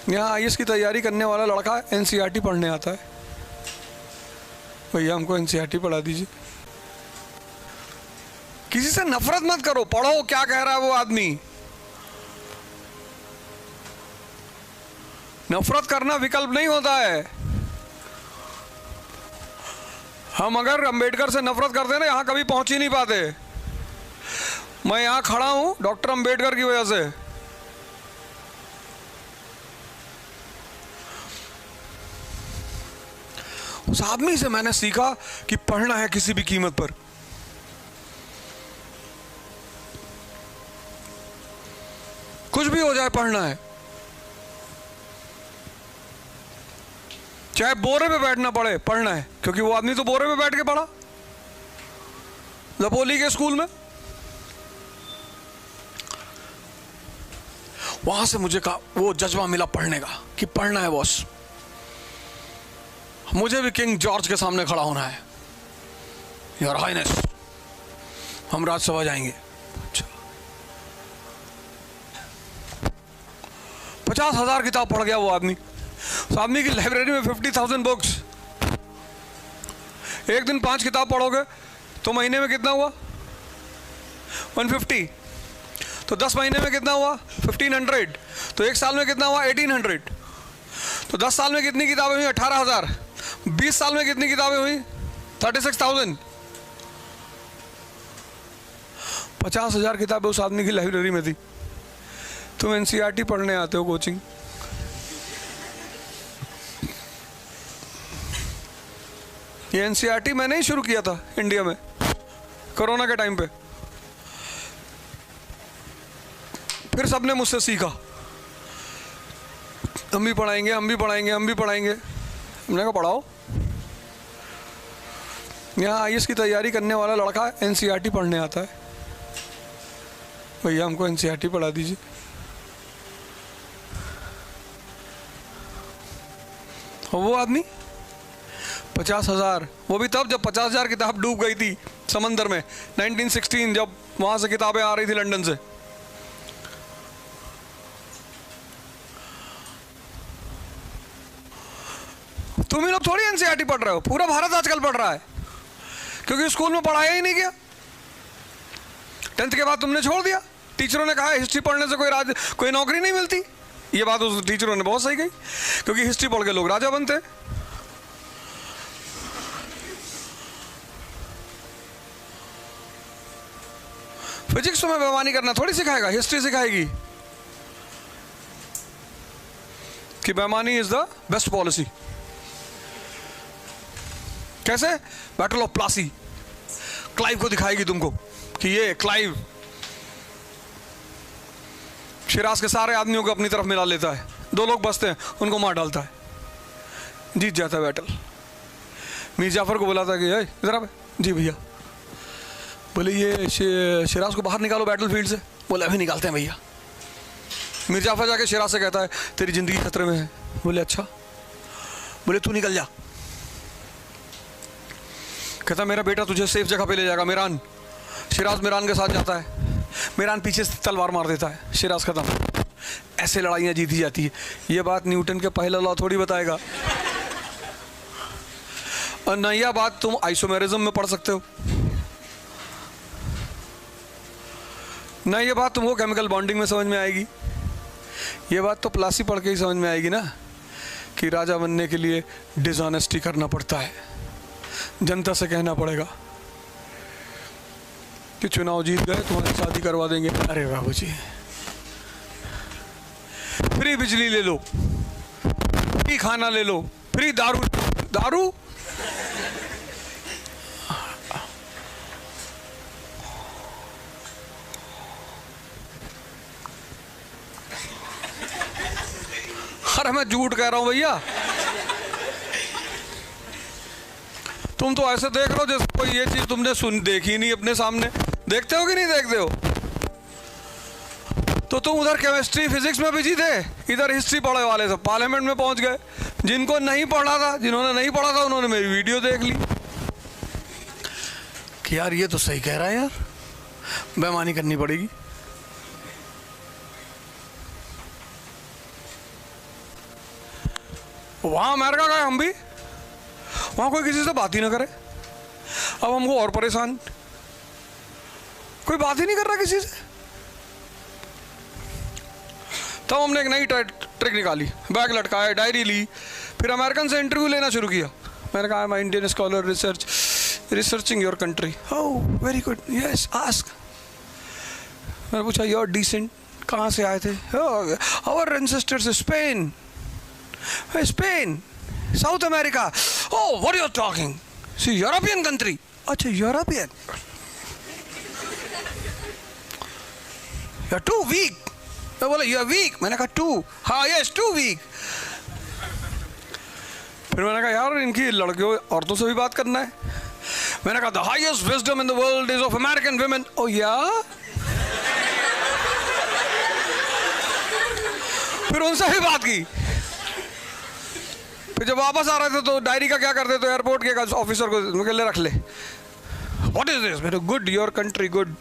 यहाँ आईएएस की तैयारी करने वाला लड़का एनसीईआरटी पढ़ने आता है। भैया हमको एनसीईआरटी पढ़ा दीजिए। किसी से नफरत मत करो, पढ़ो क्या कह रहा है वो आदमी। नफरत करना विकल्प नहीं होता है। हम अगर अंबेडकर से नफरत करते ना, यहां कभी पहुंच ही नहीं पाते। मैं यहां खड़ा हूं डॉक्टर अंबेडकर की वजह से। उस आदमी से मैंने सीखा कि पढ़ना है किसी भी कीमत पर। कुछ भी हो जाए पढ़ना है, चाहे बोरे पे बैठना पड़े पढ़ना है। क्योंकि वो आदमी तो बोरे पे बैठ के पढ़ा दपोली के स्कूल में। वहां से मुझे वो जज्बा मिला पढ़ने का कि पढ़ना है बॉस। मुझे भी किंग जॉर्ज के सामने खड़ा होना है। योर हाइनेस, हम राज्यसभा जाएंगे। 50,000 किताब पढ़ गया वो आदमी। उस आदमी की लाइब्रेरी में 50,000 बुक्स। एक दिन 5 किताब पढ़ोगे तो महीने में कितना हुआ? 150। तो 10 महीने में कितना हुआ? 1500। तो एक साल में कितना हुआ? 1800। तो 10 साल में कितनी किताबें हुई? 18,000। 20 साल में कितनी किताबें हुई? 36,000। 50,000 किताबें उस आदमी की लाइब्रेरी में थी। तुम एनसीईआरटी पढ़ने आते हो कोचिंग। ये एनसीईआरटी मैंने ही शुरू किया था इंडिया में कोरोना के टाइम पे। फिर सबने मुझसे सीखा, हम भी पढ़ाएंगे, हम भी पढ़ाएंगे, हम भी पढ़ाएंगे। हमने कहा पढ़ाओ। यहाँ आईएएस की तैयारी करने वाला लड़का एनसीईआरटी पढ़ने आता है। भैया हमको एनसीईआरटी पढ़ा दीजिए। और वो आदमी 50,000, वो भी तब जब 50,000 किताब डूब गई थी समंदर में 1916, जब वहां से किताबें आ रही थी लंदन से। तुम ही लोग थोड़ी एनसीईआरटी पढ़ रहे हो, पूरा भारत आजकल पढ़ रहा है। क्योंकि स्कूल में पढ़ाया ही नहीं गया। 10th के बाद तुमने छोड़ दिया। टीचरों ने कहा हिस्ट्री पढ़ने से कोई नौकरी नहीं मिलती। ये बात उस टीचरों ने बहुत सही कही, क्योंकि हिस्ट्री पढ़ के लोग राजा बनते। फिजिक्स में बेईमानी करना थोड़ी सिखाएगा, हिस्ट्री सिखाएगी कि बेईमानी इज द बेस्ट पॉलिसी। कैसे? बैटल ऑफ प्लासी क्लाइव को दिखाएगी तुमको कि ये क्लाइव शिराज के सारे आदमियों को अपनी तरफ मिला लेता है। 2 लोग बचते हैं, उनको मार डालता है, जीत जाता है बैटल। मीर जाफर को बोला था कि इधर आ। जी भैया। बोले ये शिराज को बाहर निकालो बैटल फील्ड से। बोले अभी निकालते हैं भैया। मीर जाफर जाके शिराज से कहता है तेरी जिंदगी खतरे में है। बोले अच्छा। बोले तू निकल जा। कहता मेरा बेटा तुझे सेफ जगह पे ले जाएगा, मिरान। शिराज मिरान के साथ जाता है। मिरान पीछे से तलवार मार देता है, शिराज खत्म। ऐसे लड़ाइयां जीती जाती है। ये बात न्यूटन के पहला लॉ थोड़ी बताएगा। और न यह बात तुम आइसोमेरिज्म में पढ़ सकते हो, न ये बात तुमको केमिकल बॉन्डिंग में समझ में आएगी। ये बात तो प्लासी पढ़ के ही समझ में आएगी ना, कि राजा बनने के लिए डिसऑनेस्टी करना पड़ता है। जनता से कहना पड़ेगा कि चुनाव जीत गए तुम्हारी शादी करवा देंगे। अरे बाबू जी, फ्री बिजली ले लो, फ्री खाना ले लो, फ्री दारू। दारू अरे मैं झूठ कह रहा हूं भैया। तुम तो ऐसे देख रहे हो जैसे कोई ये चीज तुमने देखी नहीं अपने सामने। देखते हो कि नहीं देखते हो? तो तुम उधर केमिस्ट्री फिजिक्स में बिजी थे, इधर हिस्ट्री पढ़े वाले सब पार्लियामेंट में पहुंच गए। जिनको नहीं पढ़ा था, जिन्होंने नहीं पढ़ा था, उन्होंने मेरी वीडियो देख ली कि यार ये तो सही कह रहा है यार, बेईमानी करनी पड़ेगी। वहाँ अमेरिका गए हम भी, वहाँ कोई किसी से बात ही ना करे। अब हमको और परेशान, कोई बात ही नहीं कर रहा किसी से। तब हमने एक नई ट्रिक निकाली, बैग लटकाया, डायरी ली, फिर अमेरिकन से इंटरव्यू लेना शुरू किया। मैंने कहा मैं Indian scholar researching your country. Oh very good, yes ask. मैंने पूछा योर डिसेंट, कहाँ से आए थे? Our ancestors Spain. Spain, South America. Oh what you talking? See European country. अच्छा European, you are too weak. मैं बोला यू आर वीक? मैंने कहा टू, हाँ यस टू वीक। फिर मैंने कहा यार इनकी लड़कियों औरतों से भी बात करना है। मैंने कहा the highest wisdom in the world is of American women. Oh yeah, फिर उनसे भी बात की। फिर जब वापस आ रहे थे तो डायरी का क्या करते, तो एयरपोर्ट के ऑफिसर को ले रख ले। What is this? Good, your country good.